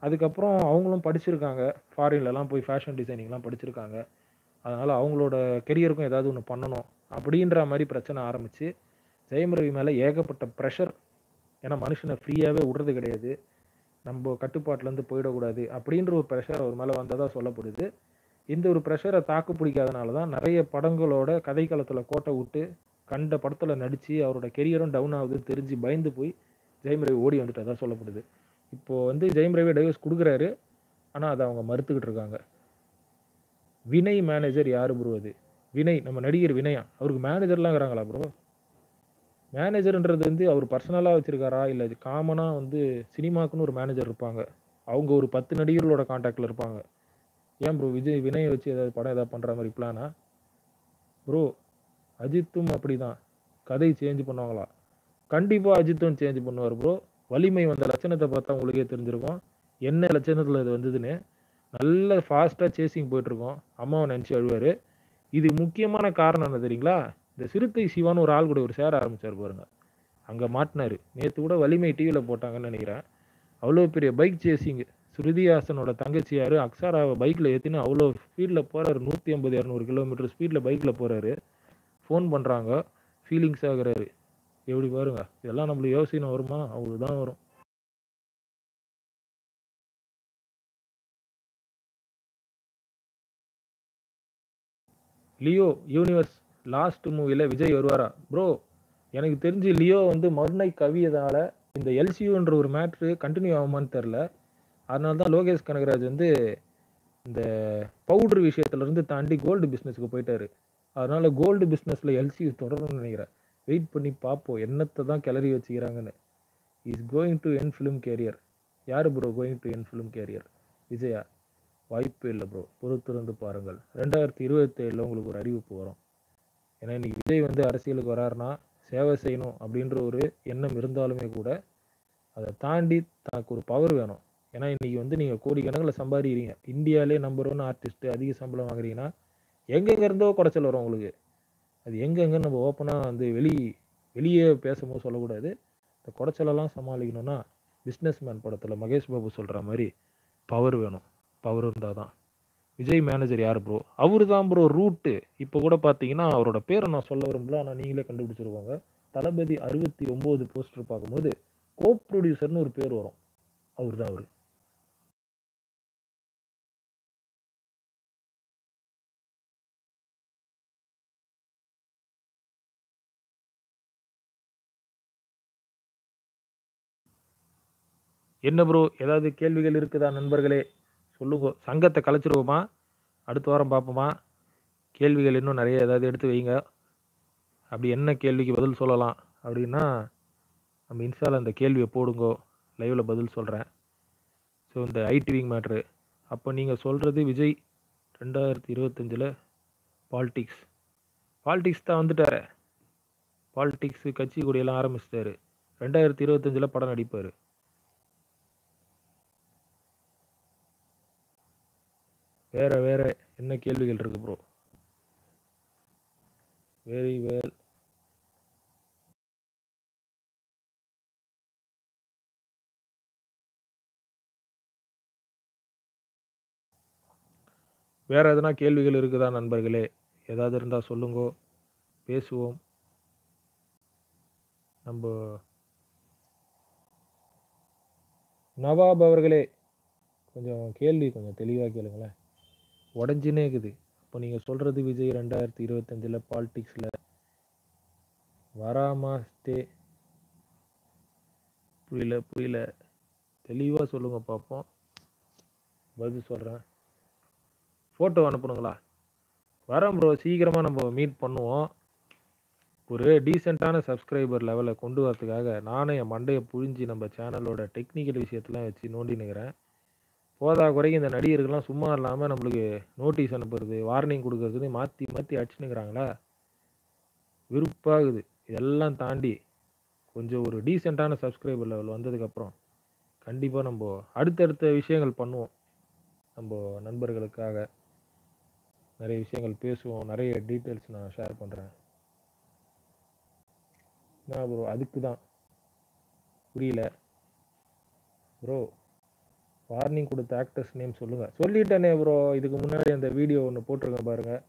அதுக்கப்புறம் அவங்களும் படிச்சிருக்காங்க. ஃபாரின்லலாம் போய் ஃபேஷன் டிசைனிங்லாம் படிச்சிருக்காங்க. அதனால அவங்களோட கெரியருக்கும் ஏதாவது ஒண்ணு பண்ணணும். அப்படின்ற மாரி பிரச்சனை ஆரம்பிச்சு, ஜெயம் ரவி மேல ஏகப்பட்ட பிரஷர். ஏன்னா மனுஷன ஃப்ரீயாவே விடுறது கிடையாது. நம்ப கட்டுப்பாட்டுலேருந்து போயிடக்கூடாது. அப்படின்ற ஒரு பிரஷர் அவர் மேல வந்ததா சொல்லப்படுது. இந்த ஒரு பிரஷர தாக்கு பிடிக்காதனால தான் நெறைய படங்களோட கதைக்களத்துல கோட்ட விட்டு, கண்ட படத்துல நடிச்சு அவரோட கெரியரும் டவுன் ஆகுதுன்னு தெரிஞ்சு பயந்து போய் ஜெயம் ரவி ஓடி வந்துட்டதா சொல்லப்படுது. இப்போ வந்து ஜெயம் ரவி டைவர்ஸ் குடுக்குறாரு. ஆனா அத அவங்க மறுத்துக்கிட்டு இருக்காங்க. வினய் மேனேஜர் யாரு ப்ரோ அது? வினய் நம்ம நடிகர் வினயா? அவருக்கு மேனேஜர்லாம் இருக்கிறாங்களா ப்ரோ? மேனேஜர்ன்றது வந்து அவர் பர்சனலா வச்சிருக்காரா? இல்ல இது காமனா வந்து சினிமாக்குன்னு ஒரு மேனேஜர் இருப்பாங்க. அவங்க ஒரு 10 நடிகர்களோட கான்டாக்ட்ல இருப்பாங்க. ஏன் ப்ரோ வினய வச்சு ஏதாவது படம் ஏதாவது பண்ற மாரி பிளானா? ப்ரோ அஜித்தும் அப்படிதான். கதை சேஞ்ச் பண்ணுவாங்களா? கண்டிப்பா அஜித்தும் சேஞ்ச் பண்ணுவாரு ப்ரோ. வலிமை வந்த லட்சணத்த பார்த்தா உங்களுக்கே தெரிஞ்சிருக்கும். என்ன லட்சணத்துல இது வந்ததுன்னு. நல்ல ஃபாஸ்ட்டா சேசிங் போயிட்டுருக்கும். அம்மாவ நெனச்சு அழுவாரு. இது முக்கியமான காரணம் என்ன தெரியுங்களா? இந்த சிறுத்தை சிவான்னு ஒரு ஆள் கூட இவரு சேர ஆரம்பிச்சாரு பாருங்க. அங்க மாட்டுனாரு. நேத்து கூட வலிமை டிவில போட்டாங்கன்னு நெனைக்கிறேன். அவ்வளோ பெரிய பைக் சேசிங். ஸ்ருதி ஹாசனோட தங்கச்சியாரு அக்ஷராவ பைக்ல ஏத்தின்னு அவ்வளோ ஸ்பீட்ல போறாரு. 150, 200 கிலோமீட்டர் ஸ்பீட்ல பைக்ல போறாரு. ஃபோன் பண்றாங்க. ஃபீலிங்ஸ் ஆகுறாரு. எப்படி பாருங்க. இதெல்லாம் நம்மளுக்கு யோசனை வருமா? அவ்வளவுதான் வரும். லியோ யூனிவர்ஸ் லாஸ்ட் மூவில விஜய் வருவாரா? ப்ரோ எனக்கு தெரிஞ்சு லியோ வந்து மறுநை கவியதால இந்த எல்சியூன்ற ஒரு மேட்ரு கண்டினியூ ஆகுமான்னு தெரியல. அதனால தான் லோகேஷ் கனகராஜ் வந்து இந்த பவுடர் விஷயத்துல இருந்து தாண்டி கோல்டு பிசினஸ்க்கு போயிட்டாரு. அதனால கோல்டு பிசினஸ்ல எல்சியூ தொடரும்னு நினைக்கிறேன். வெயிட் பண்ணி பார்ப்போம். என்னத்தை தான் கிளறி வச்சுக்கிறாங்கன்னு. Is going to end film career. யாரு bro going to end film career? விஜயா? வாய்ப்பே இல்லை ப்ரோ. பொறுத்திருந்து பாருங்கள். 2027ல உங்களுக்கு ஒரு அறிவிப்பு வரும். ஏன்னா இன்னைக்கு விஜய் வந்து அரசியலுக்கு வராருன்னா சேவை செய்யணும் அப்படின்ற ஒரு எண்ணம் இருந்தாலுமே கூட அதை தாண்டி தனக்கு ஒரு பவர் வேணும். ஏன்னா இன்னைக்கு வந்து நீங்க கோடிக்கணக்கில் சம்பாதிக்கிறீங்க. இந்தியாவிலே நம்பர் 1 ஆர்டிஸ்ட் அதிக சம்பளம் வாங்குறீங்கன்னா எங்கெங்க இருந்தோ குடைச்சல் வரும் உங்களுக்கு. அது எங்கெங்க நம்ம ஓப்பனா வந்து வெளியே பேசும்போது சொல்லக்கூடாது. இந்த குடைச்சலெல்லாம் சமாளிக்கணும்னா பிஸ்னஸ் மேன் படத்துல மகேஷ் பாபு சொல்ற மாதிரி பவர் வேணும். பவர் இருந்தால் தான். விஜய் மேனேஜர் யார் ப்ரோ? அவரு தான் ப்ரோ ரூட்டு. இப்போ கூட பார்த்தீங்கன்னா அவரோட பேரை நான் சொல்ல விரும்பல. ஆனால் நீங்களே கண்டுபிடிச்சிருக்கோங்க. தளபதி 69 போஸ்டர் பார்க்கும்போது கோ ப்ரொடியூசர்னு ஒரு பேர் வரும். அவர் தான் அவரு. என்ன ப்ரோ ஏதாவது கேள்விகள் இருக்குதா நண்பர்களே? சொல்லுங்க. சங்கத்தை கலைச்சிருவோமா? அடுத்த வாரம் பார்ப்போமா? கேள்விகள் இன்னும் நிறைய ஏதாவது எடுத்து வைங்க. அப்படி என்ன கேள்விக்கு பதில் சொல்லலாம் அப்படின்னா நம்ம இன்ஸ்டால அந்த கேள்வியை போடுங்கோ. லைவ்ல பதில் சொல்கிறேன். ஸோ இந்த ஐடி விங் மேட்ரு அப்போ நீங்கள் சொல்கிறது விஜய் 2025ல் பாலிடிக்ஸ் பாலிடிக்ஸ் தான் வந்துட்டாரு. பாலிடிக்ஸ் கட்சி கொடியெல்லாம் ஆரம்பிச்சிட்டாரு. 2025ல் படம் நடிப்பார். வேற வேற என்ன கேள்விகள் இருக்கு ப்ரோ? Very well. வேற எதனா கேள்விகள் இருக்குதா நண்பர்களே? ஏதாவது இருந்தால் சொல்லுங்கோ. பேசுவோம். நம்ம நவாப் அவர்களே கொஞ்சம் கேள்வி கொஞ்சம் தெளிவாக கேளுங்களேன். உடஞ்சினே இருக்குது. இப்போ நீங்கள் சொல்கிறது விஜய் 2025ல் பாலிடிக்ஸில் வராமா ஸ்டே? புரியல புரியல. தெளிவாக சொல்லுங்கள் பார்ப்போம். பதில் சொல்கிறேன். ஃபோட்டோ அனுப்பணுங்களா? வரேன் ப்ரோ. சீக்கிரமாக நம்ம மீட் பண்ணுவோம். ஒரு டீசெண்டான சப்ஸ்கிரைபர் லெவலை கொண்டு வரதுக்காக நானும் என் மண்டையை புழிஞ்சு நம்ம சேனலோட டெக்னிக்கல் விஷயத்தெல்லாம் வச்சு நோண்டி நிற்கிறேன். போதா குறைக்கு இந்த நடிகர்கள்லாம் சும்மா இல்லாமல் நம்மளுக்கு நோட்டீஸ் அனுப்புறது வார்னிங் கொடுக்கறதுன்னு மாற்றி மாற்றி அடிச்சுன்னுக்குறாங்களா? விருப்பாகுது. இதெல்லாம் தாண்டி கொஞ்சம் ஒரு டீசெண்டான சப்ஸ்கிரைபர் லெவல் வந்ததுக்கப்புறம் கண்டிப்பாக நம்ம அடுத்தடுத்த விஷயங்கள் பண்ணுவோம். நம்ம நண்பர்களுக்காக நிறைய விஷயங்கள் பேசுவோம். நிறைய டீட்டெயில்ஸ் நான் ஷேர் பண்ணுறேன். நான் ப்ரோ அதுக்கு தான். புரியல ப்ரோ. வார்னிங் குடுத்த ஆக்டர்ஸ் நேம் சொல்லுங்க. சொல்லிட்டேனே ப்ரோ. இதுக்கு முன்னாடி அந்த வீடியோ ஒண்ணு போட்டிருக்கேன் பாருங்க.